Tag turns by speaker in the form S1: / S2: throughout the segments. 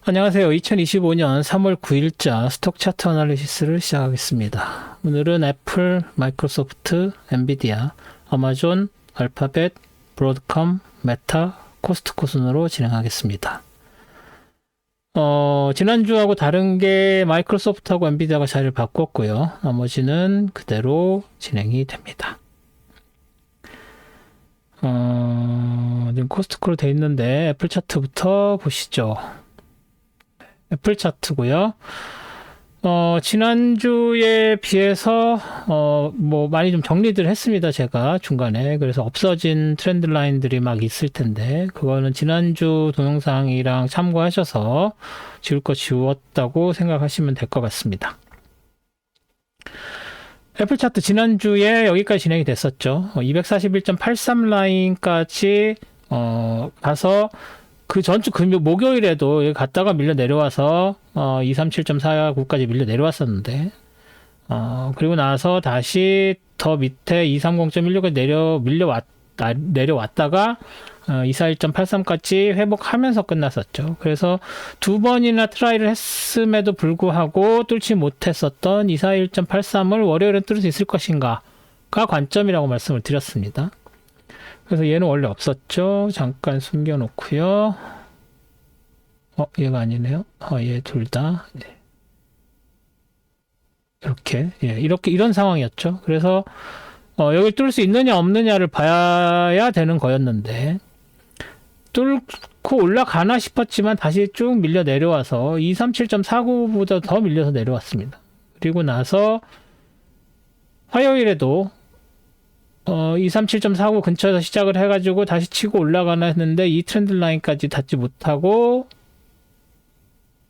S1: 안녕하세요. 2025년 3월 9일자 스톡 차트 애널리시스를 시작하겠습니다. 오늘은 애플, 마이크로소프트, 엔비디아, 아마존, 알파벳, 브로드컴, 메타, 코스트코 순으로 진행하겠습니다. 지난주하고 다른 게 마이크로소프트하고 엔비디아가 자리를 바꿨고요. 나머지는 그대로 진행이 됩니다. 지금 코스트코로 돼 있는데 애플 차트부터 보시죠. 애플 차트고요. 지난주에 비해서 많이 좀 정리들 했습니다. 제가 중간에. 그래서 없어진 트렌드 라인들이 막 있을 텐데 그거는 지난주 동영상이랑 참고하셔서 지울 거 지웠다고 생각하시면 될 것 같습니다. 애플 차트 지난주에 여기까지 진행이 됐었죠. 241.83 라인까지 가서 그 전주 목요일에도 갔다가 밀려 내려와서 237.49까지 밀려 내려왔었는데 그리고 나서 다시 더 밑에 230.16에 내려왔다가 241.83까지 회복하면서 끝났었죠. 그래서 두 번이나 트라이를 했음에도 불구하고 뚫지 못했었던 241.83을 월요일에 뚫을 수 있을 것인가가 관점이라고 말씀을 드렸습니다. 그래서 얘는 원래 없었죠. 잠깐 숨겨놓고요. 얘가 아니네요. 얘 둘 다. 네. 이렇게 이런 상황이었죠. 그래서 여기 뚫을 수 있느냐 없느냐를 봐야 되는 거였는데 뚫고 올라가나 싶었지만 다시 쭉 밀려 내려와서 237.49보다 더 밀려서 내려왔습니다. 그리고 나서 화요일에도 237.49 근처에서 시작을 해가지고 다시 치고 올라가나 했는데 이 트렌드 라인까지 닿지 못하고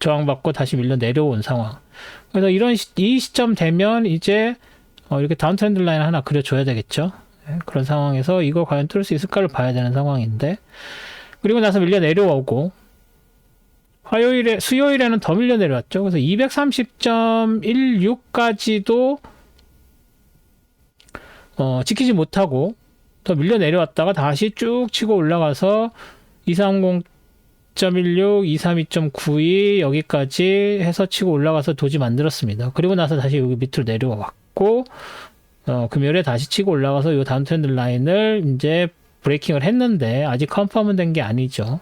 S1: 저항받고 다시 밀려 내려온 상황. 그래서 이 시점 되면 이제 이렇게 다운 트렌드 라인 하나 그려줘야 되겠죠. 네, 그런 상황에서 이거 과연 뚫을 수 있을까를 봐야 되는 상황인데 그리고 나서 밀려 내려오고 수요일에는 더 밀려 내려왔죠. 그래서 230.16까지도 지키지 못하고 더 밀려 내려왔다가 다시 쭉 치고 올라가서 230.16, 232.92 여기까지 해서 치고 올라가서 도지 만들었습니다. 그리고 나서 다시 여기 밑으로 내려왔고 금요일에 다시 치고 올라가서 이 다운 트렌드 라인을 이제 브레이킹을 했는데 아직 컨펌은 된 게 아니죠.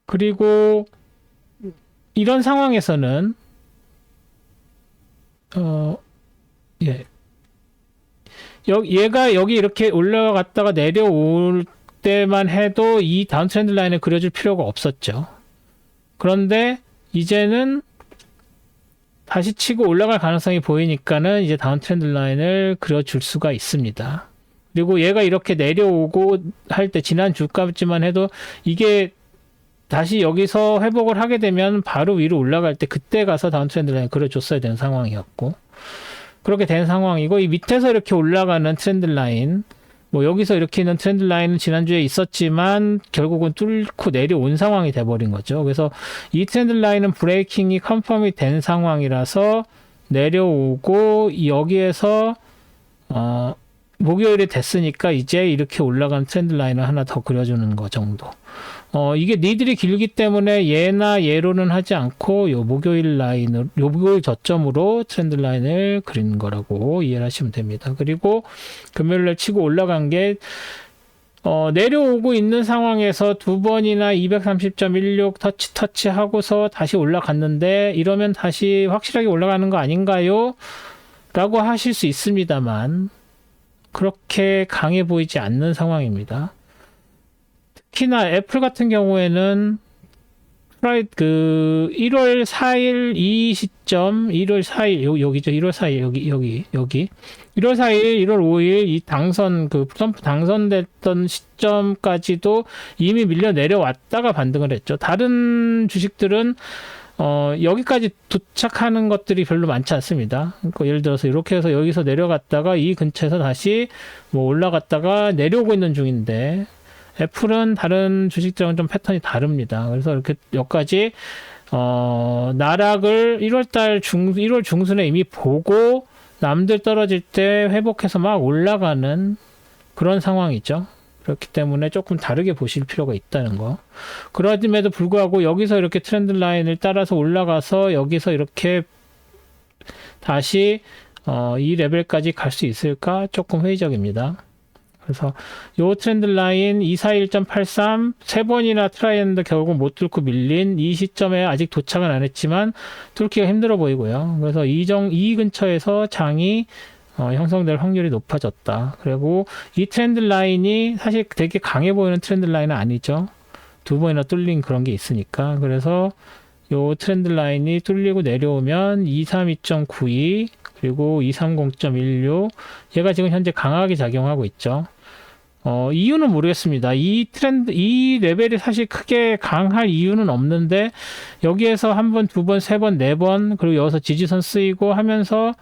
S1: 그리고 이런 상황에서는 얘가 여기 이렇게 올라갔다가 내려올 때만 해도 이 다운 트렌드 라인을 그려줄 필요가 없었죠. 그런데 이제는 다시 치고 올라갈 가능성이 보이니까는 이제 다운 트렌드 라인을 그려줄 수가 있습니다. 그리고 얘가 이렇게 내려오고 할 때 지난 주까지만 해도 이게 다시 여기서 회복을 하게 되면 바로 위로 올라갈 때 그때 가서 다운 트렌드 라인 그려줬어야 되는 상황이었고 그렇게 된 상황이고 이 밑에서 이렇게 올라가는 트렌드 라인 여기서 이렇게 있는 트렌드 라인은 지난주에 있었지만 결국은 뚫고 내려온 상황이 돼버린 거죠. 그래서 이 트렌드 라인은 브레이킹이 컨펌이 된 상황이라서 내려오고 여기에서 목요일에 됐으니까 이제 이렇게 올라간 트렌드 라인을 하나 더 그려주는 거 정도. 이게 니들이 길기 때문에 얘나 얘로는 하지 않고 요 목요일 저점으로 트렌드 라인을 그리는 거라고 이해를 하시면 됩니다. 그리고 금요일날 치고 올라간 게 내려오고 있는 상황에서 두 번이나 230.16 터치 하고서 다시 올라갔는데 이러면 다시 확실하게 올라가는 거 아닌가요? 라고 하실 수 있습니다만 그렇게 강해 보이지 않는 상황입니다. 특히나 애플 같은 경우에는 1월 4일 이 시점, 1월 4일 여기죠. 1월 4일 여기 1월 4일, 1월 5일 이 트럼프 당선됐던 시점까지도 이미 밀려 내려왔다가 반등을 했죠. 다른 주식들은 여기까지 도착하는 것들이 별로 많지 않습니다. 그러니까 예를 들어서 이렇게 해서 여기서 내려갔다가 이 근처에서 다시 올라갔다가 내려오고 있는 중인데 애플은 다른 주식들은 좀 패턴이 다릅니다. 그래서 이렇게 여기까지 나락을 1월 중순에 이미 보고 남들 떨어질 때 회복해서 막 올라가는 그런 상황이죠. 그렇기 때문에 조금 다르게 보실 필요가 있다는 거. 그럼에도 불구하고 여기서 이렇게 트렌드 라인을 따라서 올라가서 여기서 이렇게 다시 이 레벨까지 갈 수 있을까? 조금 회의적입니다. 그래서 요 트렌드 라인 241.83 세 번이나 트라이 했는데 결국 못 뚫고 밀린 이 시점에 아직 도착은 안 했지만 뚫기가 힘들어 보이고요. 그래서 이 근처에서 장이 형성될 확률이 높아졌다. 그리고 이 트렌드 라인이 사실 되게 강해 보이는 트렌드 라인은 아니죠. 두 번이나 뚫린 그런 게 있으니까. 그래서 요 트렌드 라인이 뚫리고 내려오면 232.92 그리고 230.16 얘가 지금 현재 강하게 작용하고 있죠. 이유는 모르겠습니다. 이 레벨이 사실 크게 강할 이유는 없는데, 여기에서 한 번, 두 번, 세 번, 네 번, 그리고 여기서 지지선 쓰이고 하면서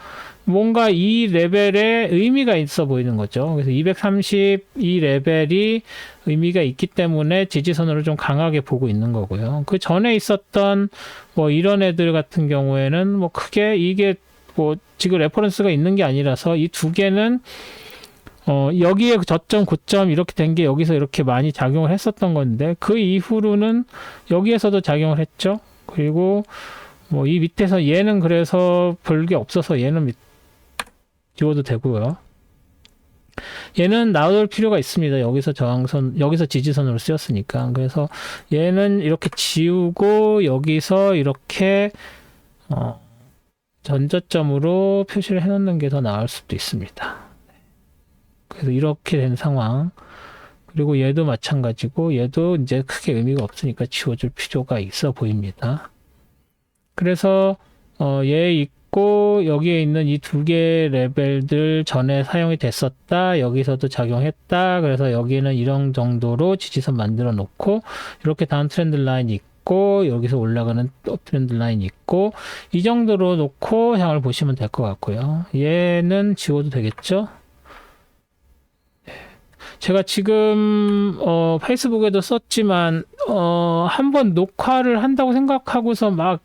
S1: 뭔가 이 레벨에 의미가 있어 보이는 거죠. 그래서 232 레벨이 의미가 있기 때문에 지지선으로 좀 강하게 보고 있는 거고요. 그 전에 있었던 뭐 이런 애들 같은 경우에는 뭐 크게 이게 뭐 지금 레퍼런스가 있는 게 아니라서 이 두 개는 여기에 저점, 고점 이렇게 된 게 여기서 이렇게 많이 작용을 했었던 건데 그 이후로는 여기에서도 작용을 했죠. 그리고 뭐 이 밑에서 얘는 그래서 별게 없어서 얘는 지워도 되고요. 얘는 나올 필요가 있습니다. 여기서 저항선, 여기서 지지선으로 쓰였으니까. 그래서 얘는 이렇게 지우고 여기서 이렇게 전저점으로 표시를 해놓는 게 더 나을 수도 있습니다. 그래서 이렇게 된 상황. 그리고 얘도 마찬가지고 얘도 이제 크게 의미가 없으니까 지워줄 필요가 있어 보입니다. 그래서 얘 있고 여기에 있는 이 두 개의 레벨들 전에 사용이 됐었다. 여기서도 작용했다. 그래서 여기는 이런 정도로 지지선 만들어 놓고 이렇게 다운 트렌드 라인이 있고 여기서 올라가는 또 트렌드 라인이 있고 이 정도로 놓고 향을 보시면 될 것 같고요. 얘는 지워도 되겠죠? 제가 지금 페이스북에도 썼지만 한번 녹화를 한다고 생각하고서 막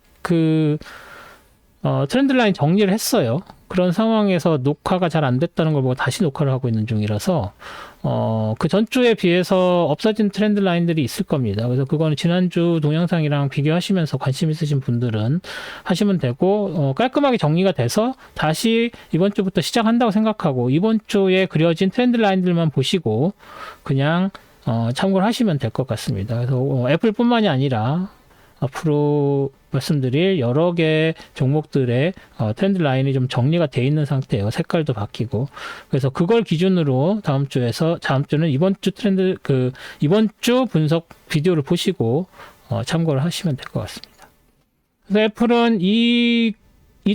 S1: 트렌드 라인 정리를 했어요. 그런 상황에서 녹화가 잘 안 됐다는 걸 보고 다시 녹화를 하고 있는 중이라서 그 전주에 비해서 없어진 트렌드 라인들이 있을 겁니다. 그래서 그거는 지난주 동영상이랑 비교하시면서 관심 있으신 분들은 하시면 되고 깔끔하게 정리가 돼서 다시 이번 주부터 시작한다고 생각하고 이번 주에 그려진 트렌드 라인들만 보시고 그냥 참고를 하시면 될 것 같습니다. 그래서 애플뿐만이 아니라 앞으로 말씀드릴 여러 개 종목들의 트렌드 라인이 좀 정리가 돼 있는 상태예요. 색깔도 바뀌고. 그래서 그걸 기준으로 다음 주는 이번 주 트렌드, 이번 주 분석 비디오를 보시고 참고를 하시면 될 것 같습니다. 그래서 애플은 이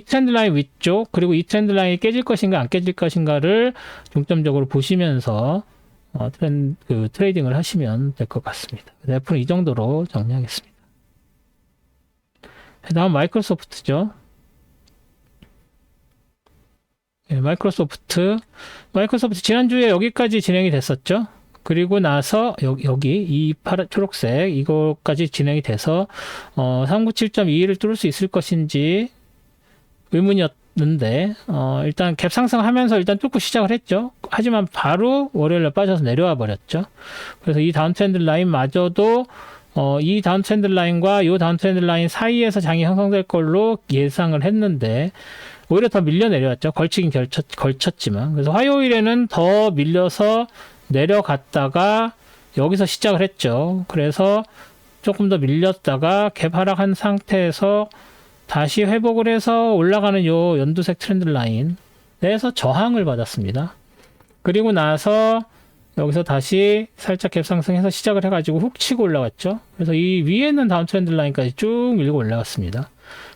S1: 트렌드 라인 위쪽, 그리고 이 트렌드 라인이 깨질 것인가 안 깨질 것인가를 중점적으로 보시면서 트레이딩을 하시면 될 것 같습니다. 그래서 애플은 이 정도로 정리하겠습니다. 다음 마이크로소프트죠. 네, 마이크로소프트 지난주에 여기까지 진행이 됐었죠. 그리고 나서 여기 이 초록색 이거까지 진행이 돼서 397.21을 뚫을 수 있을 것인지 의문이었는데 일단 갭 상승하면서 일단 뚫고 시작을 했죠. 하지만 바로 월요일에 빠져서 내려와 버렸죠. 그래서 이 다운 트렌드 라인마저도 이 다운 트렌드 라인과 이 다운 트렌드 라인 사이에서 장이 형성될 걸로 예상을 했는데 오히려 더 밀려 내려왔죠. 걸치긴 걸쳤지만. 그래서 화요일에는 더 밀려서 내려갔다가 여기서 시작을 했죠. 그래서 조금 더 밀렸다가 갭 하락한 상태에서 다시 회복을 해서 올라가는 요 연두색 트렌드 라인에서 저항을 받았습니다. 그리고 나서 여기서 다시 살짝 갭 상승해서 시작을 해가지고 훅 치고 올라갔죠. 그래서 이 위에 있는 다운 트렌드 라인까지 쭉 밀고 올라갔습니다.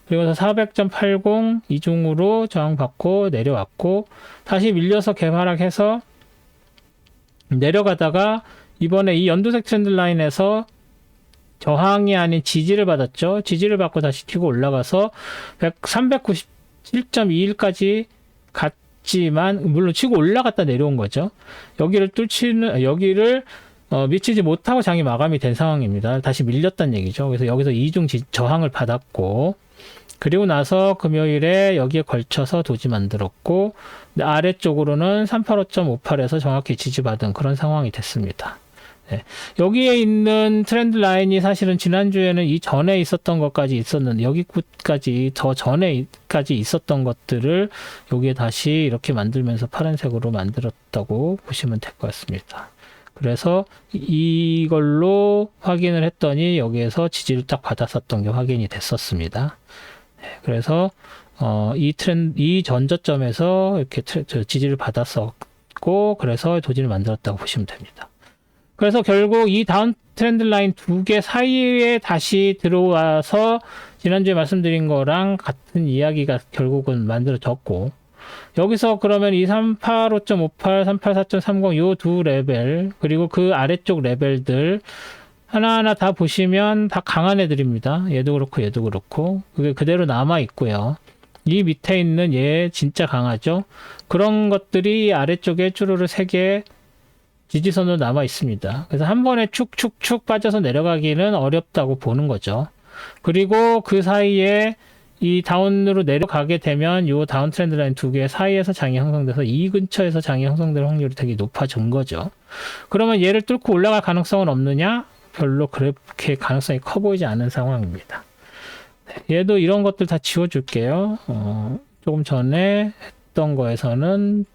S1: 그리고 400.80 이중으로 저항받고 내려왔고 다시 밀려서 갭 하락해서 내려가다가 이번에 이 연두색 트렌드 라인에서 저항이 아닌 지지를 받았죠. 지지를 받고 다시 튀고 올라가서 397.21까지 갔지만 물론 치고 올라갔다 내려온 거죠. 여기를 미치지 못하고 장이 마감이 된 상황입니다. 다시 밀렸다는 얘기죠. 그래서 여기서 이중 저항을 받았고 그리고 나서 금요일에 여기에 걸쳐서 도지 만들었고 아래쪽으로는 385.58에서 정확히 지지받은 그런 상황이 됐습니다. 네. 여기에 있는 트렌드 라인이 사실은 지난주에는 이 전에 있었던 것까지 있었는데 여기까지 더 전에까지 있었던 것들을 여기에 다시 이렇게 만들면서 파란색으로 만들었다고 보시면 될 것 같습니다. 그래서 이걸로 확인을 했더니 여기에서 지지를 딱 받았었던 게 확인이 됐었습니다. 네. 그래서 이 전저점에서 이렇게 지지를 받았었고 그래서 도지를 만들었다고 보시면 됩니다. 그래서 결국 이 다운 트렌드 라인 두 개 사이에 다시 들어와서 지난주에 말씀드린 거랑 같은 이야기가 결국은 만들어졌고 여기서 그러면 이 385.58, 384.30 요 두 레벨 그리고 그 아래쪽 레벨들 하나하나 다 보시면 다 강한 애들입니다. 얘도 그렇고 얘도 그렇고 그게 그대로 남아 있고요. 이 밑에 있는 얘 진짜 강하죠. 그런 것들이 아래쪽에 쭈루루 3개 지지선으로 남아 있습니다. 그래서 한 번에 축축축 빠져서 내려가기는 어렵다고 보는 거죠. 그리고 그 사이에 이 다운으로 내려가게 되면 이 다운 트렌드 라인 두 개 사이에서 장이 형성돼서 이 근처에서 장이 형성될 확률이 되게 높아진 거죠. 그러면 얘를 뚫고 올라갈 가능성은 없느냐? 별로 그렇게 가능성이 커 보이지 않은 상황입니다. 얘도 이런 것들 다 지워줄게요. 조금 전에 했던 거에서는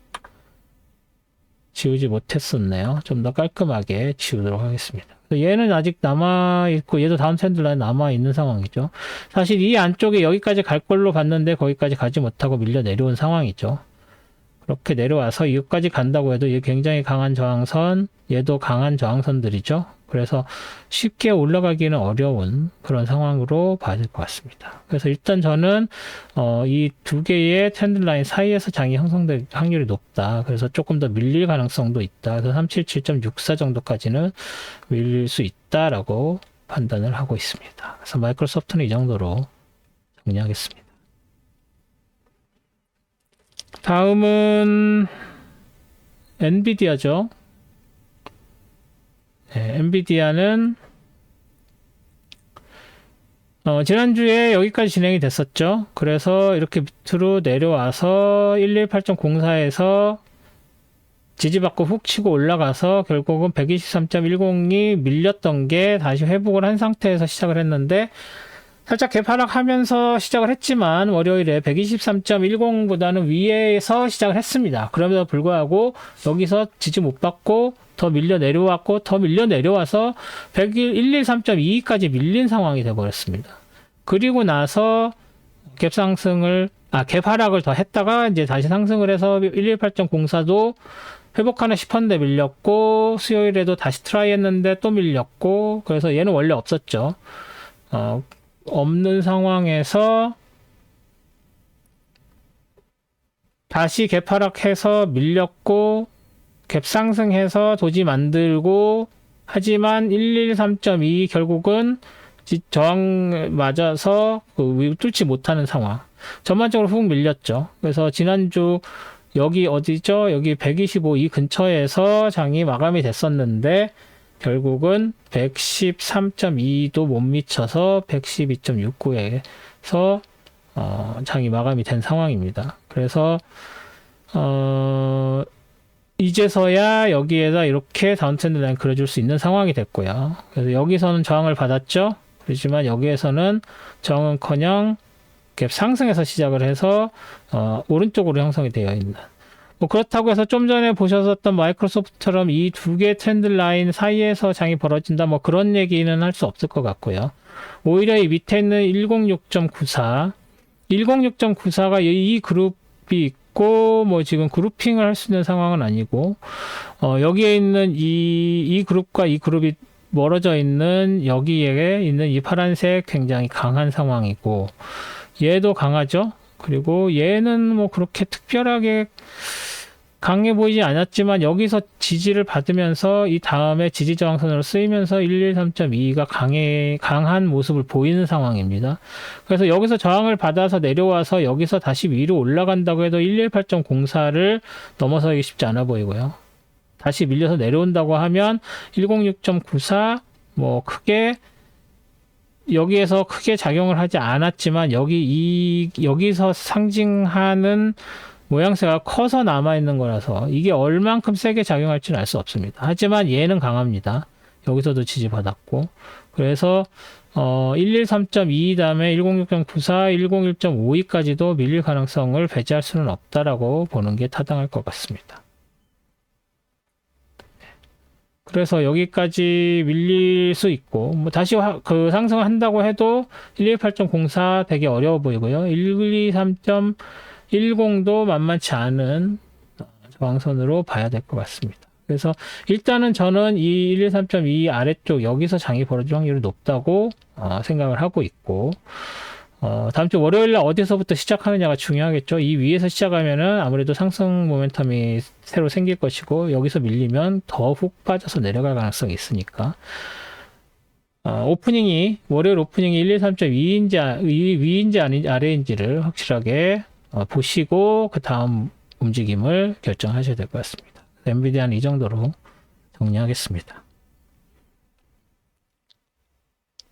S1: 지우지 못했었네요. 좀 더 깔끔하게 지우도록 하겠습니다. 얘는 아직 남아있고 얘도 다운 트렌드 라인 남아있는 상황이죠. 사실 이 안쪽에 여기까지 갈 걸로 봤는데 거기까지 가지 못하고 밀려 내려온 상황이죠. 그렇게 내려와서 이것까지 간다고 해도 얘 굉장히 강한 저항선, 얘도 강한 저항선들이죠. 그래서 쉽게 올라가기는 어려운 그런 상황으로 봐야 될 것 같습니다. 그래서 일단 저는 이 두 개의 트렌드 라인 사이에서 장이 형성될 확률이 높다. 그래서 조금 더 밀릴 가능성도 있다. 그래서 377.64 정도까지는 밀릴 수 있다라고 판단을 하고 있습니다. 그래서 마이크로소프트는 이 정도로 정리하겠습니다. 다음은 엔비디아죠. 네, 엔비디아는 지난주에 여기까지 진행이 됐었죠. 그래서 이렇게 밑으로 내려와서 118.04에서 지지받고 훅 치고 올라가서 결국은 123.10이 밀렸던 게 다시 회복을 한 상태에서 시작을 했는데 살짝 개파락하면서 시작을 했지만 월요일에 123.10보다는 위에서 시작을 했습니다. 그럼에도 불구하고 여기서 지지 못 받고 더 밀려 내려왔고 더 밀려 내려와서 113.22까지 밀린 상황이 되어버렸습니다. 그리고 나서 갭하락을 더 했다가 이제 다시 상승을 해서 118.04도 회복하나 싶었는데 밀렸고 수요일에도 다시 트라이 했는데 또 밀렸고 그래서 얘는 원래 없었죠. 없는 상황에서 다시 갭하락해서 밀렸고 갭 상승해서 도지 만들고 하지만 113.2 결국은 저항 맞아서 뚫지 못하는 상황. 전반적으로 훅 밀렸죠. 그래서 지난주 여기 어디죠? 여기 125 이 근처에서 장이 마감이 됐었는데 결국은 113.2도 못 미쳐서 112.69에서 장이 마감이 된 상황입니다. 그래서 이제서야 여기에다 이렇게 다운트렌드 라인 그려줄 수 있는 상황이 됐고요. 그래서 여기서는 저항을 받았죠. 그렇지만 여기에서는 저항은커녕 갭 상승해서 시작을 해서 오른쪽으로 형성이 되어 있는 뭐 그렇다고 해서 좀 전에 보셨었던 마이크로소프트처럼 이 두 개의 트렌드 라인 사이에서 장이 벌어진다 뭐 그런 얘기는 할 수 없을 것 같고요. 오히려 이 밑에 있는 106.94 106.94가 이 그룹이 있고 뭐 지금 그룹핑을 할 수 있는 상황은 아니고 여기에 있는 이 그룹과 이 그룹이 멀어져 있는 여기에 있는 이 파란색 굉장히 강한 상황이고 얘도 강하죠. 그리고 얘는 뭐 그렇게 특별하게 강해 보이지 않았지만 여기서 지지를 받으면서 이 다음에 지지 저항선으로 쓰이면서 113.2가 강한 모습을 보이는 상황입니다. 그래서 여기서 저항을 받아서 내려와서 여기서 다시 위로 올라간다고 해도 118.04를 넘어서기 쉽지 않아 보이고요. 다시 밀려서 내려온다고 하면 106.94 뭐 크게 여기에서 크게 작용을 하지 않았지만 여기서 상징하는 모양새가 커서 남아있는 거라서 이게 얼만큼 세게 작용할지는 알 수 없습니다. 하지만 얘는 강합니다. 여기서도 지지받았고. 그래서 113.2 다음에 106.94, 101.52까지도 밀릴 가능성을 배제할 수는 없다라고 보는 게 타당할 것 같습니다. 그래서 여기까지 밀릴 수 있고, 뭐 다시 그 상승을 한다고 해도 118.04 되게 어려워 보이고요. 123.10도 만만치 않은 저항선으로 봐야 될 것 같습니다. 그래서 일단은 저는 이 113.2 아래쪽 여기서 장이 벌어질 확률이 높다고 생각을 하고 있고, 다음 주 월요일 날 어디서부터 시작하느냐가 중요하겠죠. 이 위에서 시작하면은 아무래도 상승 모멘텀이 새로 생길 것이고, 여기서 밀리면 더 훅 빠져서 내려갈 가능성이 있으니까. 월요일 오프닝이 113.2인지 위인지 아래인지를 확실하게 보시고 그 다음 움직임을 결정하셔야 될 것 같습니다. 엔비디아는 이 정도로 정리하겠습니다.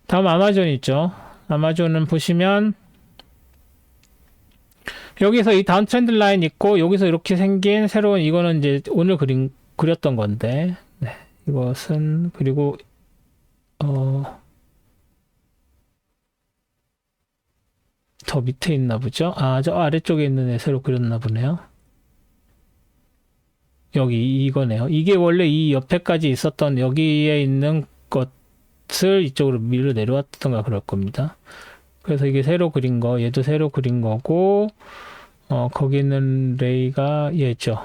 S1: 다음 아마존 있죠. 아마존은 보시면 여기서 이 다운 트렌드 라인 있고 여기서 이렇게 생긴 새로운 이거는 이제 오늘 그렸던 건데 네, 이것은 그리고 더 밑에 있나 보죠. 저 아래쪽에 있는 애 새로 그렸나 보네요. 여기 이거네요. 이게 원래 이 옆에까지 있었던 여기에 있는 것을 이쪽으로 밀어 내려왔던가 그럴 겁니다. 그래서 이게 새로 그린 거, 얘도 새로 그린 거고, 거기는 레이가 얘죠.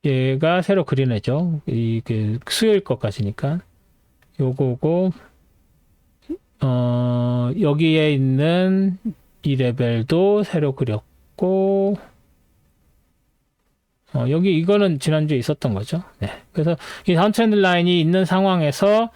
S1: 예. 얘가 새로 그린 애죠. 이게 수요일 것까지니까. 요거고, 여기에 있는 이 레벨도 새로 그렸고, 이거는 지난주에 있었던 거죠. 네. 그래서 이 다운 트렌드 라인이 있는 상황에서,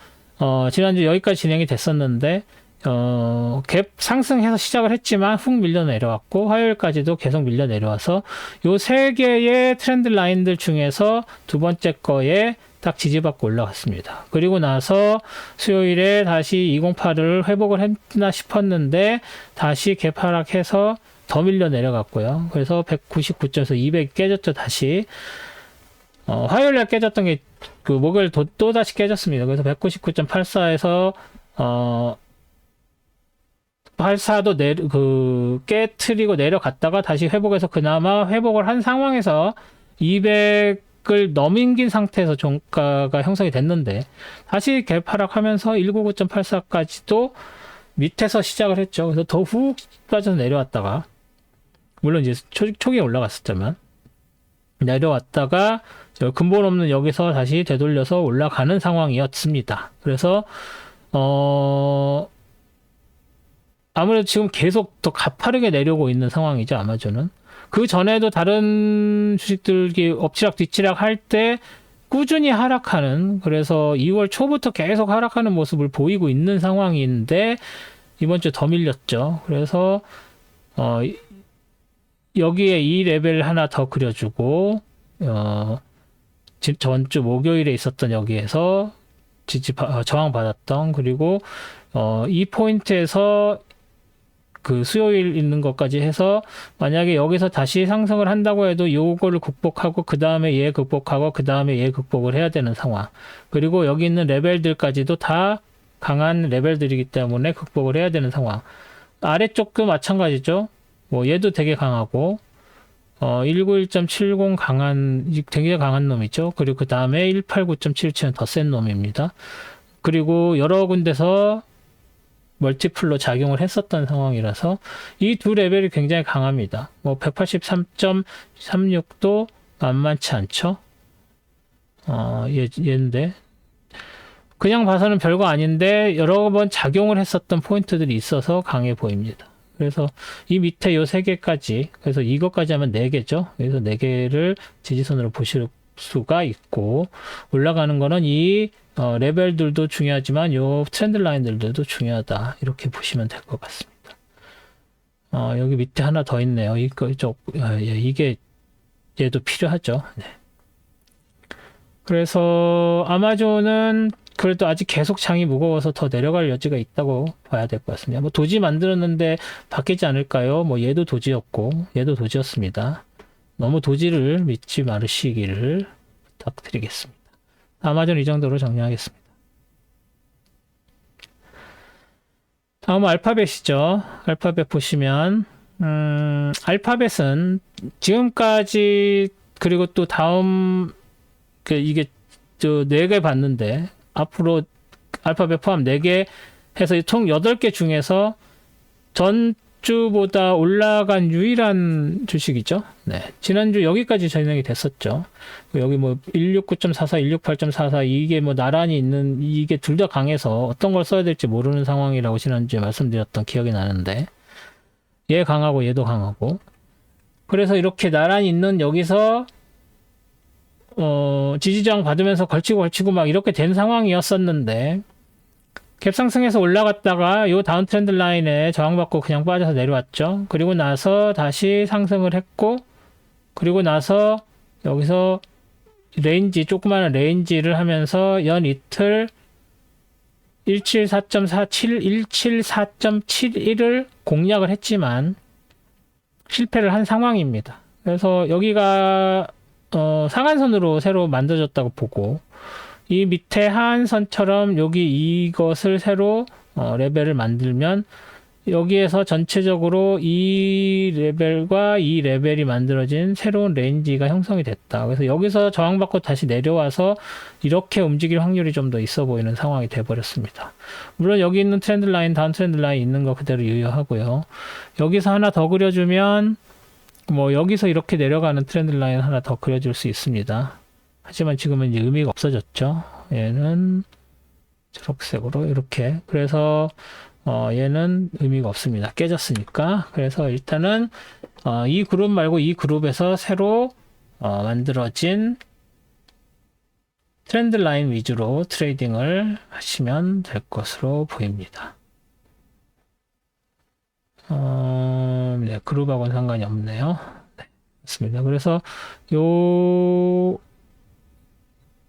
S1: 지난주 여기까지 진행이 됐었는데, 갭 상승해서 시작을 했지만 훅 밀려 내려왔고, 화요일까지도 계속 밀려 내려와서, 요 세 개의 트렌드 라인들 중에서 두 번째 거에 딱 지지받고 올라갔습니다. 그리고 나서 수요일에 다시 208을 회복을 했나 싶었는데, 다시 갭 하락해서 더 밀려 내려갔고요. 그래서 199점에서 200 깨졌죠, 다시. 화요일날 깨졌던 게, 목요일 또 다시 깨졌습니다. 그래서 199.84에서, 84도 깨트리고 내려갔다가 다시 회복해서 그나마 회복을 한 상황에서 200을 넘긴 상태에서 종가가 형성이 됐는데, 다시 갭 하락하면서 199.84까지도 밑에서 시작을 했죠. 그래서 더 훅 빠져서 내려왔다가, 물론 이제 초기에 올라갔었지만 내려왔다가 근본 없는 여기서 다시 되돌려서 올라가는 상황이었습니다. 그래서 아무래도 지금 계속 더 가파르게 내려오고 있는 상황이죠. 아마존은 그 전에도 다른 주식들이 엎치락 뒤치락 할 때 꾸준히 하락하는, 그래서 2월 초부터 계속 하락하는 모습을 보이고 있는 상황인데 이번 주 더 밀렸죠. 그래서 여기에 이 레벨 하나 더 그려주고, 전주 목요일에 있었던 여기에서 저항받았던, 그리고, 이 포인트에서 그 수요일 있는 것까지 해서 만약에 여기서 다시 상승을 한다고 해도 요거를 극복하고 그 다음에 얘 극복하고 그 다음에 얘 극복을 해야 되는 상황. 그리고 여기 있는 레벨들까지도 다 강한 레벨들이기 때문에 극복을 해야 되는 상황. 아래쪽도 마찬가지죠. 뭐 얘도 되게 강하고 191.70 되게 강한 놈이죠. 그리고 그 다음에 189.77은 더 센 놈입니다. 그리고 여러 군데서 멀티플로 작용을 했었던 상황이라서 이 두 레벨이 굉장히 강합니다. 뭐 183.36도 만만치 않죠. 얘인데 그냥 봐서는 별거 아닌데 여러 번 작용을 했었던 포인트들이 있어서 강해 보입니다. 그래서 이 밑에 요 세 개까지, 그래서 이것까지 하면 4개죠. 그래서 4개를 지지선으로 보실 수가 있고, 올라가는 거는 이 레벨들도 중요하지만 요 트렌드 라인들도 중요하다. 이렇게 보시면 될 것 같습니다. 여기 밑에 하나 더 있네요. 이게 얘도 필요하죠. 네. 그래서 아마존은 그래도 아직 계속 장이 무거워서 더 내려갈 여지가 있다고 봐야 될 것 같습니다. 뭐 도지 만들었는데 바뀌지 않을까요? 뭐 얘도 도지였고 얘도 도지였습니다. 너무 도지를 믿지 마시기를 부탁드리겠습니다. 아마존 이 정도로 정리하겠습니다. 다음은 알파벳이죠. 알파벳 보시면 알파벳은 지금까지 그리고 또 다음 이게 저 4개 봤는데 앞으로 알파벳 포함 4개 해서 총 8개 중에서 전주보다 올라간 유일한 주식이죠. 네. 지난주 여기까지 진행이 됐었죠. 여기 뭐 169.44, 168.44 이게 뭐 나란히 있는 이게 둘 다 강해서 어떤 걸 써야 될지 모르는 상황이라고 지난주에 말씀드렸던 기억이 나는데 얘 강하고 얘도 강하고 그래서 이렇게 나란히 있는 여기서 지지저항 받으면서 걸치고 막 이렇게 된 상황이었었는데 갭 상승해서 올라갔다가 요 다운 트렌드 라인에 저항받고 그냥 빠져서 내려왔죠. 그리고 나서 다시 상승을 했고 그리고 나서 여기서 레인지 조그마한 레인지를 하면서 연 이틀 174.47, 174.71을 공략을 했지만 실패를 한 상황입니다. 그래서 여기가 상한선으로 새로 만들어졌다고 보고 이 밑에 하한선처럼 여기 이것을 새로 레벨을 만들면 여기에서 전체적으로 이 레벨과 이 레벨이 만들어진 새로운 레인지가 형성이 됐다. 그래서 여기서 저항받고 다시 내려와서 이렇게 움직일 확률이 좀 더 있어 보이는 상황이 돼버렸습니다. 물론 여기 있는 트렌드 라인, 다운 트렌드 라인 있는 거 그대로 유효하고요. 여기서 하나 더 그려주면 뭐 여기서 이렇게 내려가는 트렌드 라인 하나 더 그려줄 수 있습니다. 하지만 지금은 이제 의미가 없어졌죠. 얘는 초록색으로 이렇게. 그래서 얘는 의미가 없습니다. 깨졌으니까. 그래서 일단은 이 그룹 말고 이 그룹에서 새로 만들어진 트렌드 라인 위주로 트레이딩을 하시면 될 것으로 보입니다. 네, 그룹하고는 상관이 없네요. 네, 맞습니다. 그래서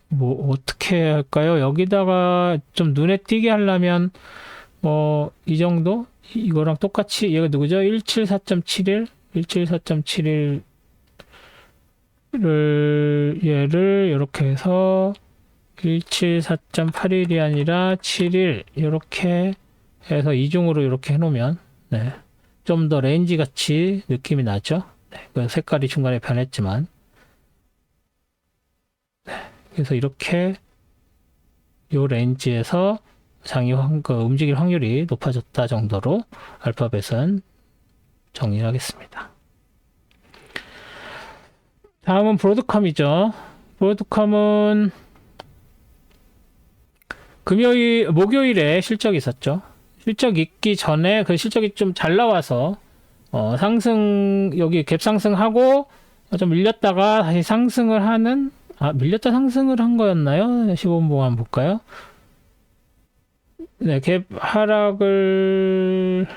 S1: 뭐 어떻게 할까요? 여기다가 좀 눈에 띄게 하려면 이 정도? 이거랑 똑같이 얘가 누구죠? 174.71 174.71을 얘를 이렇게 해서 174.81이 아니라 71 이렇게 해서 이중으로 이렇게 해놓으면 네, 좀 더 레인지 같이 느낌이 나죠? 네, 그 색깔이 중간에 변했지만 네, 그래서 이렇게 요 레인지에서 장이 움직일 확률이 높아졌다 정도로 알파벳은 정리를 하겠습니다. 다음은 브로드컴이죠. 브로드컴은 목요일에 실적이 있었죠. 실적 있기 전에 그 실적이 좀 잘 나와서 여기 갭 상승하고 좀 밀렸다가 다시 상승을 하는 밀렸다 상승을 한 거였나요? 15분 동안 볼까요? 네, 갭 하락을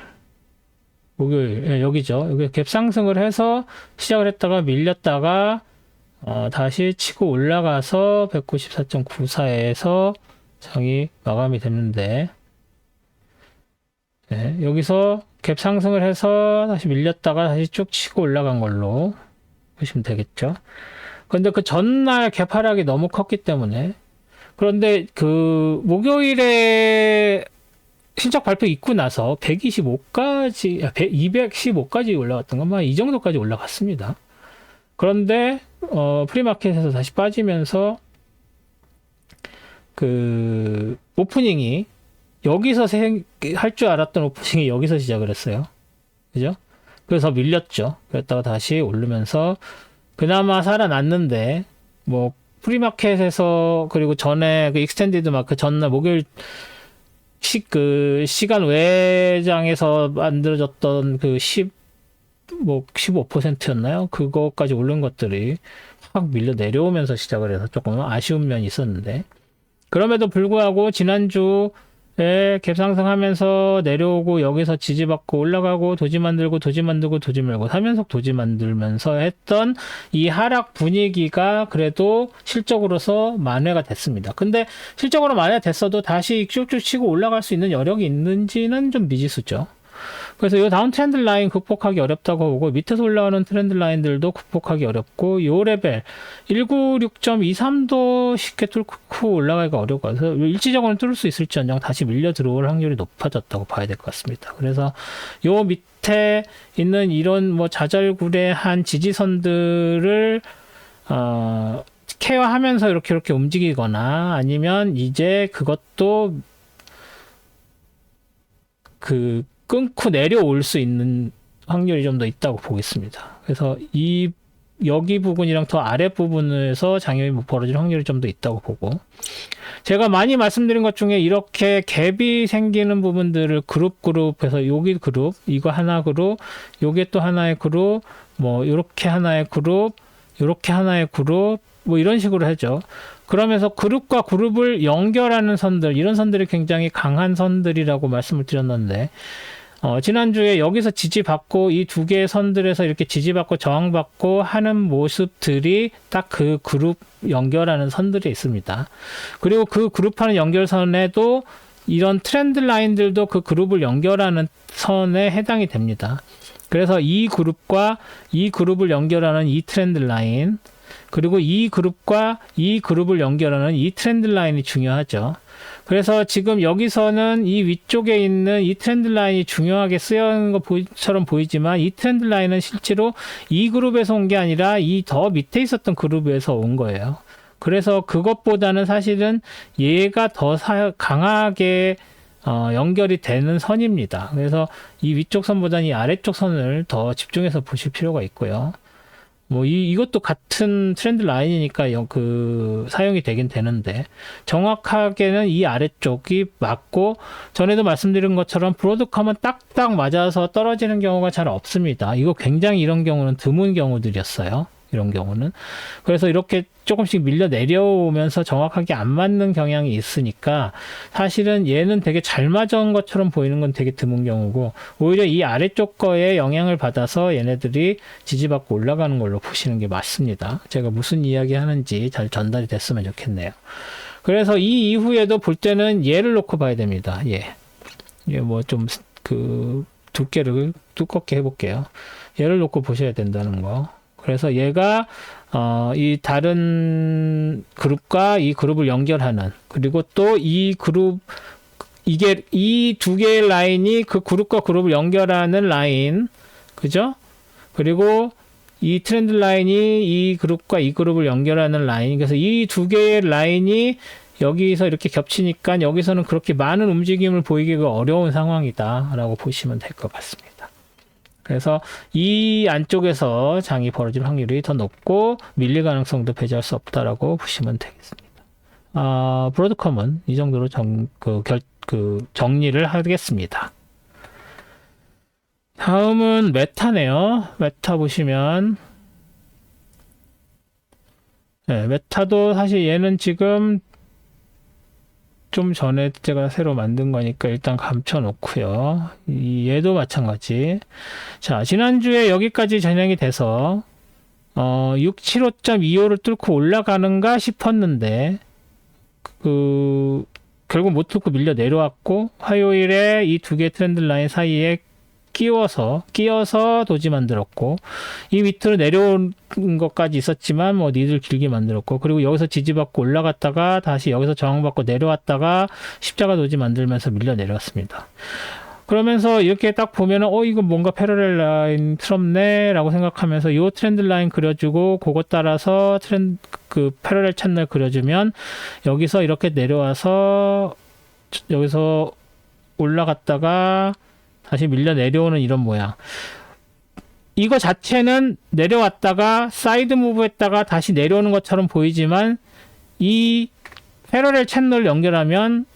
S1: 목요일 네, 여기죠. 여기 갭 상승을 해서 시작을 했다가 밀렸다가 다시 치고 올라가서 194.94에서 장이 마감이 됐는데 네, 여기서 갭 상승을 해서 다시 밀렸다가 다시 쭉 치고 올라간 걸로 보시면 되겠죠. 근데 그 전날 갭 하락이 너무 컸기 때문에 그런데 그 목요일에 실적 발표 있고 나서 215까지 올라갔던 것만 이 정도까지 올라갔습니다. 그런데 프리마켓에서 다시 빠지면서 그 오프닝이 여기서 할 줄 알았던 오프닝이 여기서 시작을 했어요. 그죠? 그래서 밀렸죠. 그랬다가 다시 오르면서 그나마 살아났는데 뭐 프리마켓에서 그리고 전에 그 익스텐디드 마크 전날 목요일 시간 외장에서 만들어졌던 그 15%였나요? 그거까지 오른 것들이 확 밀려 내려오면서 시작을 해서 조금 아쉬운 면이 있었는데 그럼에도 불구하고 지난주 갭상승하면서 내려오고 여기서 지지받고 올라가고 도지 만들고 도지 만들고 도지 말고 3연속 도지 만들면서 했던 이 하락 분위기가 그래도 실적으로서 만회가 됐습니다. 근데 실적으로 만회가 됐어도 다시 쭉쭉 치고 올라갈 수 있는 여력이 있는지는 좀 미지수죠. 그래서 이 다운 트렌드 라인 극복하기 어렵다고 보고 밑에서 올라오는 트렌드 라인들도 극복하기 어렵고 요 레벨 196.23도 쉽게 뚫고 올라가기가 어려워서 일시적으로는 뚫을 수 있을지언정 다시 밀려 들어올 확률이 높아졌다고 봐야 될 것 같습니다. 그래서 요 밑에 있는 이런 뭐 좌절구레한 지지선들을 케어하면서 이렇게 움직이거나 아니면 이제 그것도 끊고 내려올 수 있는 확률이 좀 더 있다고 보겠습니다. 그래서 여기 부분이랑 더 아랫 부분에서 장염이 벌어질 확률이 좀 더 있다고 보고, 제가 많이 말씀드린 것 중에 이렇게 갭이 생기는 부분들을 그룹해서 여기 그룹, 이거 하나 그룹, 요게 또 하나의 그룹, 뭐 요렇게 하나의 그룹, 요렇게 하나의 그룹, 뭐 이런 식으로 하죠. 그러면서 그룹과 그룹을 연결하는 선들, 이런 선들이 굉장히 강한 선들이라고 말씀을 드렸는데, 지난주에 여기서 지지받고 이 두 개의 선들에서 이렇게 지지받고 저항받고 하는 모습들이 딱 그 그룹 연결하는 선들이 있습니다. 그리고 그 그룹하는 연결선에도 이런 트렌드 라인들도 그 그룹을 연결하는 선에 해당이 됩니다. 그래서 이 그룹과 이 그룹을 연결하는 이 트렌드 라인, 그리고 이 그룹과 이 그룹을 연결하는 이 트렌드 라인이 중요하죠. 그래서 지금 여기서는 이 위쪽에 있는 이 트렌드 라인이 중요하게 쓰여있는 것처럼 보이지만 이 트렌드 라인은 실제로 이 그룹에서 온 게 아니라 이 더 밑에 있었던 그룹에서 온 거예요. 그래서 그것보다는 사실은 얘가 더 강하게 연결이 되는 선입니다. 그래서 이 위쪽 선보다는 이 아래쪽 선을 더 집중해서 보실 필요가 있고요. 뭐 이것도 같은 트렌드 라인이니까 사용이 되긴 되는데, 정확하게는 이 아래쪽이 맞고, 전에도 말씀드린 것처럼 브로드컴은 딱딱 맞아서 떨어지는 경우가 잘 없습니다. 이거 굉장히 이런 경우는 드문 경우들이었어요. 이런 경우는. 그래서 이렇게 조금씩 밀려 내려오면서 정확하게 안 맞는 경향이 있으니까 사실은 얘는 되게 잘 맞은 것처럼 보이는 건 되게 드문 경우고, 오히려 이 아래쪽 거에 영향을 받아서 얘네들이 지지받고 올라가는 걸로 보시는 게 맞습니다. 제가 무슨 이야기 하는지 잘 전달이 됐으면 좋겠네요. 그래서 이 이후에도 볼 때는 얘를 놓고 봐야 됩니다. 얘 뭐 좀 두께를 두껍게 해볼게요. 얘를 놓고 보셔야 된다는 거. 그래서 얘가 이 다른 그룹과 이 그룹을 연결하는, 그리고 또 이 그룹, 이게 이 두 개의 라인이 그 그룹과 그룹을 연결하는 라인, 그죠? 그리고 이 트렌드 라인이 이 그룹과 이 그룹을 연결하는 라인. 그래서 이 두 개의 라인이 여기서 이렇게 겹치니까 여기서는 그렇게 많은 움직임을 보이기가 어려운 상황이다라고 보시면 될 것 같습니다. 그래서 이 안쪽에서 장이 벌어질 확률이 더 높고 밀릴 가능성도 배제할 수 없다라고 보시면 되겠습니다. 브로드컴은 이 정도로 정리를 하겠습니다. 다음은 메타네요. 메타 보시면, 네, 메타도 사실 얘는 지금 좀 전에 제가 새로 만든 거니까 일단 감춰 놓고요. 얘도 마찬가지. 자, 지난주에 여기까지 진행이 돼서 675.25를 뚫고 올라가는가 싶었는데 결국 못 뚫고 밀려 내려왔고, 화요일에 이 두 개 트렌드 라인 사이에 끼워서 도지 만들었고, 이 밑으로 내려온 것까지 있었지만 뭐 니들 길게 만들었고, 그리고 여기서 지지받고 올라갔다가 다시 여기서 저항받고 내려왔다가 십자가 도지 만들면서 밀려 내려왔습니다. 그러면서 이렇게 딱 보면은 이거 뭔가 패러렐 라인스럽네 라고 생각하면서 이 트렌드 라인 그려주고, 그거 따라서 패러렐 채널 그려주면 여기서 이렇게 내려와서 여기서 올라갔다가 다시 밀려 내려오는 이런 모양. 이거 자체는 내려왔다가 사이드 무브 했다가 다시 내려오는 것처럼 보이지만, 이 패러렐 채널 연결하면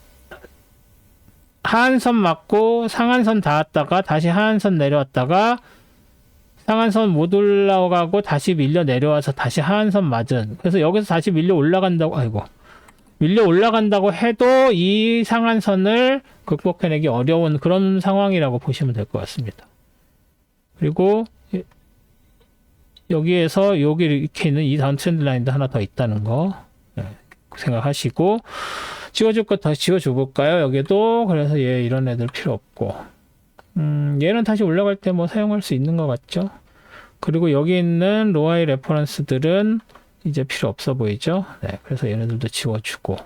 S1: 하한선 맞고 상한선 닿았다가 다시 하한선 내려왔다가 상한선 못 올라가고 다시 밀려 내려와서 다시 하한선 맞은, 그래서 여기서 다시 밀려 올라간다고, 밀려 올라간다고 해도 이 상한선을 극복해내기 어려운 그런 상황이라고 보시면 될 것 같습니다. 그리고 여기에서 여기 이렇게 있는 이 다운 트렌드 라인도 하나 더 있다는 거 생각하시고, 지워줄 것 다시 지워줘 볼까요? 여기도. 그래서 얘 이런 애들 필요 없고, 얘는 다시 올라갈 때 뭐 사용할 수 있는 것 같죠? 그리고 여기 있는 로아이 레퍼런스들은 이제 필요 없어 보이죠? 네, 그래서 얘네들도 지워주고,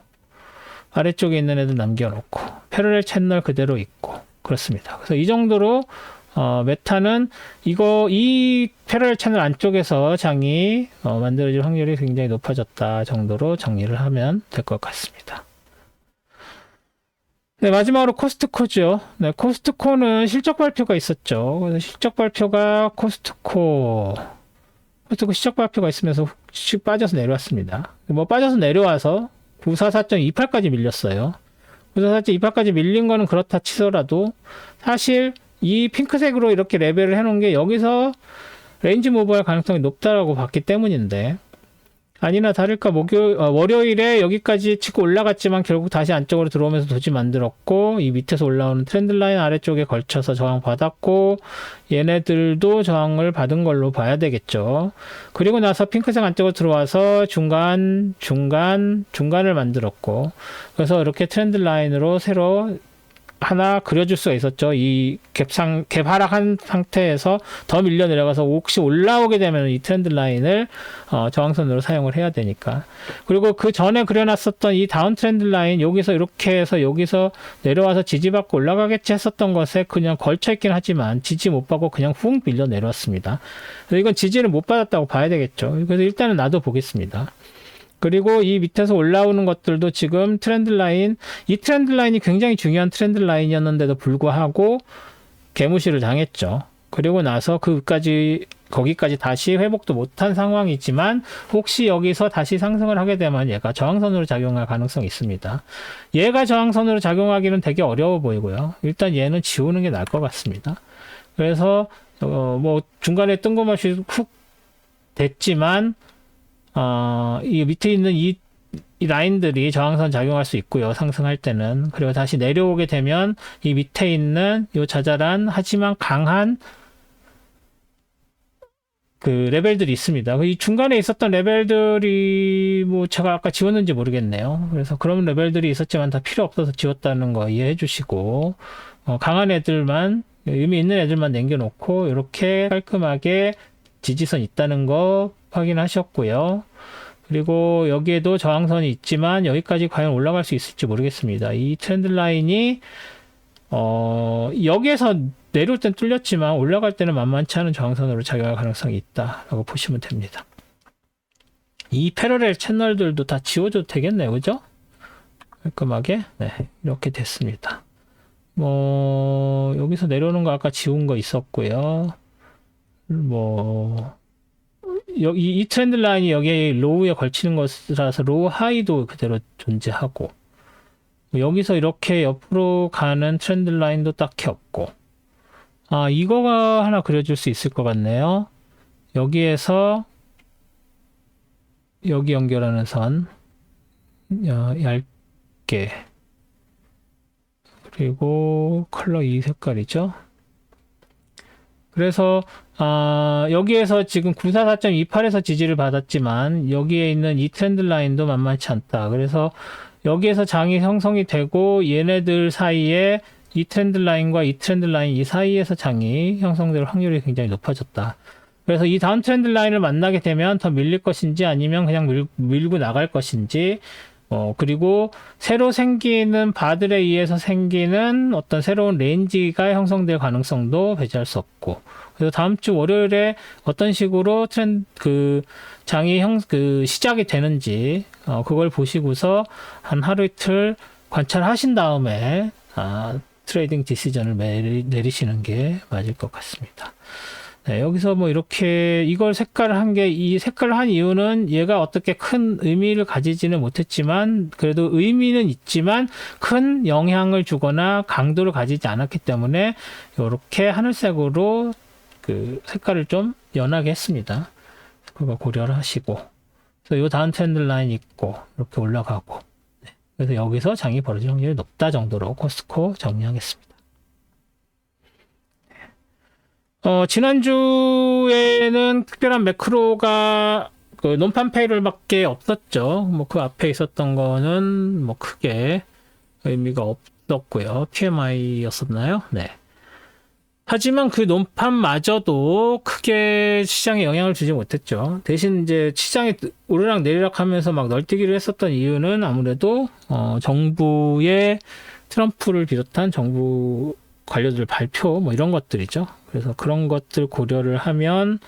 S1: 아래쪽에 있는 애들 남겨놓고, 패러렐 채널 그대로 있고, 그렇습니다. 그래서 이 정도로 메타는 이 패러렐 채널 안쪽에서 장이 만들어질 확률이 굉장히 높아졌다 정도로 정리를 하면 될 것 같습니다. 네, 마지막으로 코스트코죠. 네, 코스트코는 실적 발표가 있었죠. 그래서 실적 발표가 코스트코 실적 발표가 있으면서 훅 빠져서 내려왔습니다. 뭐 빠져서 내려와서 944.28까지 밀렸어요. 944.28까지 밀린 거는 그렇다 치더라도 사실 이 핑크색으로 이렇게 레벨을 해놓은 게 여기서 레인지 무브할 가능성이 높다라고 봤기 때문인데, 아니나 다를까 월요일에 여기까지 치고 올라갔지만 결국 다시 안쪽으로 들어오면서 도지 만들었고, 이 밑에서 올라오는 트렌드 라인 아래쪽에 걸쳐서 저항 받았고, 얘네들도 저항을 받은 걸로 봐야 되겠죠. 그리고 나서 핑크색 안쪽으로 들어와서 중간을 만들었고, 그래서 이렇게 트렌드 라인으로 새로 하나 그려줄 수가 있었죠. 이 갭 하락한 상태에서 더 밀려 내려가서 혹시 올라오게 되면 이 트렌드 라인을 저항선으로 사용을 해야 되니까. 그리고 그 전에 그려놨었던 이 다운 트렌드 라인, 여기서 이렇게 해서 여기서 내려와서 지지받고 올라가겠지 했었던 것에 그냥 걸쳐있긴 하지만 지지 못 받고 그냥 훅 밀려 내려왔습니다. 그래서 이건 지지를 못 받았다고 봐야 되겠죠. 그래서 일단은 놔둬 보겠습니다. 그리고 이 밑에서 올라오는 것들도 지금 트렌드 라인, 이 트렌드 라인이 굉장히 중요한 트렌드 라인이었는데도 불구하고 개무시를 당했죠. 그리고 나서 거기까지 다시 회복도 못한 상황이지만, 혹시 여기서 다시 상승을 하게 되면 얘가 저항선으로 작용할 가능성이 있습니다. 얘가 저항선으로 작용하기는 되게 어려워 보이고요. 일단 얘는 지우는 게 나을 것 같습니다. 그래서 뭐 중간에 뜬금없이 훅 됐지만, 이 밑에 있는 이 라인들이 저항선 작용할 수 있고요. 상승할 때는. 그리고 다시 내려오게 되면 이 밑에 있는 이 자잘한 하지만 강한 그 레벨들이 있습니다. 이 중간에 있었던 레벨들이 뭐 제가 아까 지웠는지 모르겠네요. 그래서 그런 레벨들이 있었지만 다 필요 없어서 지웠다는 거 이해해 주시고, 강한 애들만, 의미 있는 애들만 남겨놓고 이렇게 깔끔하게 지지선 있다는 거 확인하셨고요. 그리고 여기에도 저항선이 있지만 여기까지 과연 올라갈 수 있을지 모르겠습니다. 이 트렌드 라인이 여기에서 내려올 땐 뚫렸지만 올라갈 때는 만만치 않은 저항선으로 작용할 가능성이 있다라고 보시면 됩니다. 이 패러렐 채널들도 다 지워줘도 되겠네요. 그죠? 깔끔하게. 네, 이렇게 됐습니다. 뭐 여기서 내려오는 거 아까 지운 거 있었고요. 이 트렌드 라인이 여기에 로우에 걸치는 것이라서 로우 하이도 그대로 존재하고, 여기서 이렇게 옆으로 가는 트렌드 라인도 딱히 없고, 이거가 하나 그려줄 수 있을 것 같네요. 여기에서 여기 연결하는 선 얇게, 그리고 컬러 이 색깔이죠. 그래서 여기에서 지금 944.28에서 지지를 받았지만 여기에 있는 이 트렌드 라인도 만만치 않다. 그래서 여기에서 장이 형성이 되고 얘네들 사이에 이 트렌드 라인과 이 트렌드 라인 이 사이에서 장이 형성될 확률이 굉장히 높아졌다. 그래서 이 다음 트렌드 라인을 만나게 되면 더 밀릴 것인지 아니면 그냥 밀고 나갈 것인지, 그리고 새로 생기는 바들에 의해서 생기는 어떤 새로운 레인지가 형성될 가능성도 배제할 수 없고, 그래서 다음 주 월요일에 어떤 식으로 장이 시작이 되는지, 그걸 보시고서 한 하루 이틀 관찰하신 다음에, 트레이딩 디시전을 내리시는 게 맞을 것 같습니다. 네, 여기서 뭐 이렇게 이 색깔을 한 이유는 얘가 어떻게 큰 의미를 가지지는 못했지만, 그래도 의미는 있지만 큰 영향을 주거나 강도를 가지지 않았기 때문에 이렇게 하늘색으로 그 색깔을 좀 연하게 했습니다. 그거 고려를 하시고, 그래서 요 다운 트렌드 라인 있고 이렇게 올라가고, 네, 그래서 여기서 장이 벌어질 확률이 높다 정도로 코스트코 정리하겠습니다. 지난주에는 특별한 매크로가 그 논판 페이롤밖에 없었죠. 뭐 그 앞에 있었던 거는 뭐 크게 의미가 없었고요. PMI였었나요? 네. 하지만 그 논판마저도 크게 시장에 영향을 주지 못했죠. 대신 이제 시장이 오르락 내리락 하면서 막 널뛰기를 했었던 이유는 아무래도 정부의 트럼프를 비롯한 정부 관료들 발표 뭐 이런 것들이죠. 그래서 그런 것들 고려를 하면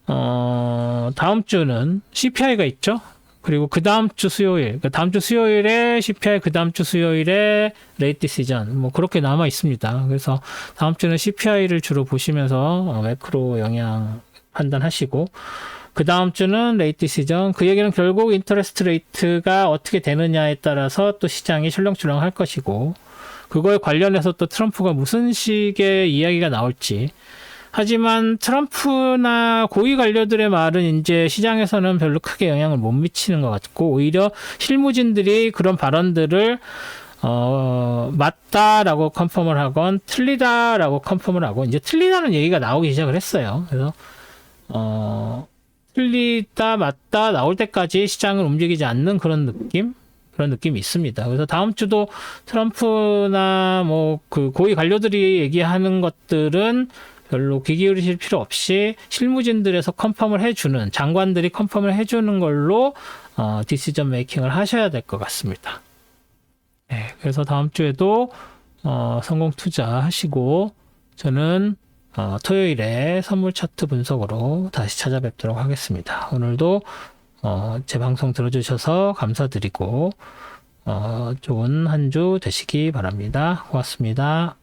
S1: 다음 주는 CPI가 있죠. 그리고 그 다음 주 수요일, 다음 주 수요일에 CPI, 그 다음 주 수요일에 레이트 디시전, 뭐 그렇게 남아 있습니다. 그래서 다음 주는 CPI를 주로 보시면서 매크로 영향 판단하시고, 그 다음 주는 레이트 디시전, 그 얘기는 결국 인터레스트 레이트가 어떻게 되느냐에 따라서 또 시장이 출렁출렁 할 것이고, 그거에 관련해서 또 트럼프가 무슨 식의 이야기가 나올지. 하지만 트럼프나 고위 관료들의 말은 이제 시장에서는 별로 크게 영향을 못 미치는 것 같고, 오히려 실무진들이 그런 발언들을 맞다라고 컨펌을 하건 틀리다라고 컨펌을 하고, 이제 틀리다는 얘기가 나오기 시작을 했어요. 그래서 틀리다 맞다 나올 때까지 시장을 움직이지 않는 그런 느낌이 있습니다. 그래서 다음 주도 트럼프나 뭐 그 고위 관료들이 얘기하는 것들은 별로 귀 기울이실 필요 없이 실무진들에서 컨펌을 해주는, 장관들이 컨펌을 해주는 걸로 디시전 메이킹을 하셔야 될 것 같습니다. 네, 그래서 다음 주에도 성공 투자하시고, 저는 토요일에 선물 차트 분석으로 다시 찾아뵙도록 하겠습니다. 오늘도 제 방송 들어주셔서 감사드리고 좋은 한 주 되시기 바랍니다. 고맙습니다.